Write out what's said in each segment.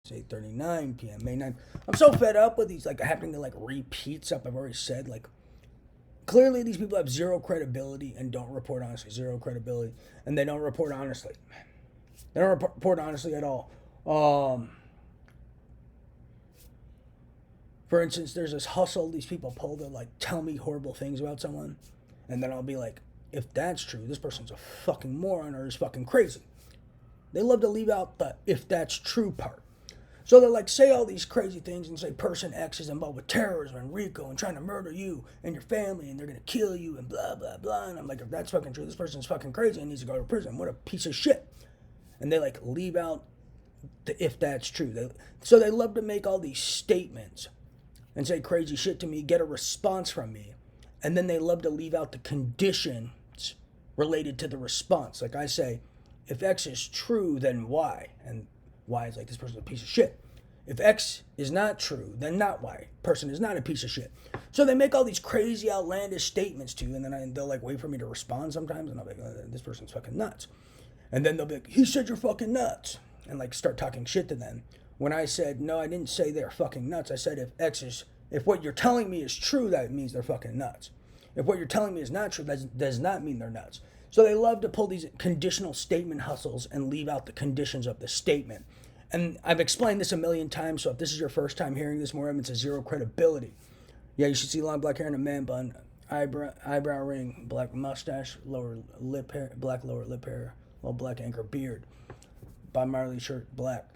It's 8:39 p.m. May 9th. I'm so fed up with these like having to like repeat stuff I've already said. Like clearly these people have zero credibility and don't report honestly. Zero credibility, and they don't report honestly. They don't report honestly at all. For instance, there's this hustle these people pull to like tell me horrible things about someone, and then I'll be like, if that's true, this person's a fucking moron or is fucking crazy. They love to leave out the if that's true part. So they'll like say all these crazy things and say person X is involved with terrorism and RICO and trying to murder you and your family and they're gonna kill you and blah blah blah. And I'm like, if that's fucking true, this person's fucking crazy and needs to go to prison. What a piece of shit. And they like leave out the if that's true. So they love to make all these statements and say crazy shit to me, get a response from me, and then they love to leave out the conditions related to the response. Like I say, if X is true, then Y. And Y is like, this person's a piece of shit. If X is not true, then not Y. Person is not a piece of shit. So they make all these crazy, outlandish statements to you, and then they'll like wait for me to respond sometimes, and I'll be like, this person's fucking nuts. And then they'll be like, he said you're fucking nuts, and like start talking shit to them. When I said, no, I didn't say they're fucking nuts. I said if what you're telling me is true, that means they're fucking nuts. If what you're telling me is not true, that does not mean they're nuts. So they love to pull these conditional statement hustles and leave out the conditions of the statement. And I've explained this a million times, so if this is your first time hearing this, more evidence of zero credibility. Yeah, you should see long black hair and a man bun, eyebrow ring, black mustache, lower lip hair, black lower lip hair, little black anchor beard, Bob Marley shirt, black.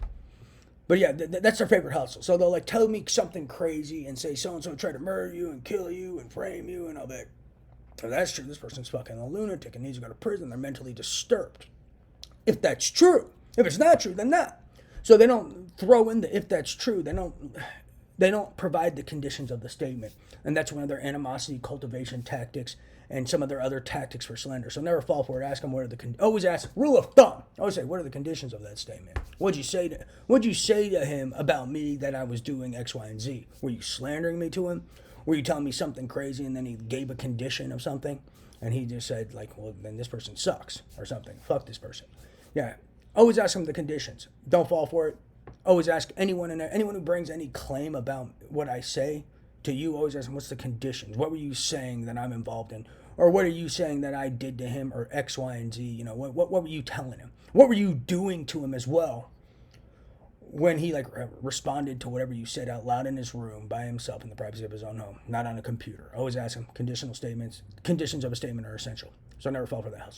But yeah, that's their favorite hustle. So they'll like tell me something crazy and say so-and-so tried to murder you and kill you and frame you, and I'll be like, if that's true, this person's fucking a lunatic and needs to go to prison. They're mentally disturbed. If that's true. If it's not true, then not. So they don't throw in the if that's true. They don't provide the conditions of the statement. And that's one of their animosity cultivation tactics and some of their other tactics for slander. So never fall for it. Ask them what are the always ask, rule of thumb. Always say, what are the conditions of that statement? What'd you say to him about me that I was doing X, Y, and Z? Were you slandering me to him? Were you telling me something crazy and then he gave a condition of something? And he just said, like, well, then this person sucks or something. Fuck this person. Yeah. Always ask them the conditions. Don't fall for it. Always ask anyone who brings any claim about what I say to you, always ask them, what's the conditions? What were you saying that I'm involved in? Or what are you saying that I did to him or X, Y, and Z? You know, what were you telling him? What were you doing to him as well when he like responded to whatever you said out loud in his room by himself in the privacy of his own home, not on a computer? Always ask him conditional statements. Conditions of a statement are essential. So never fall for that hustle.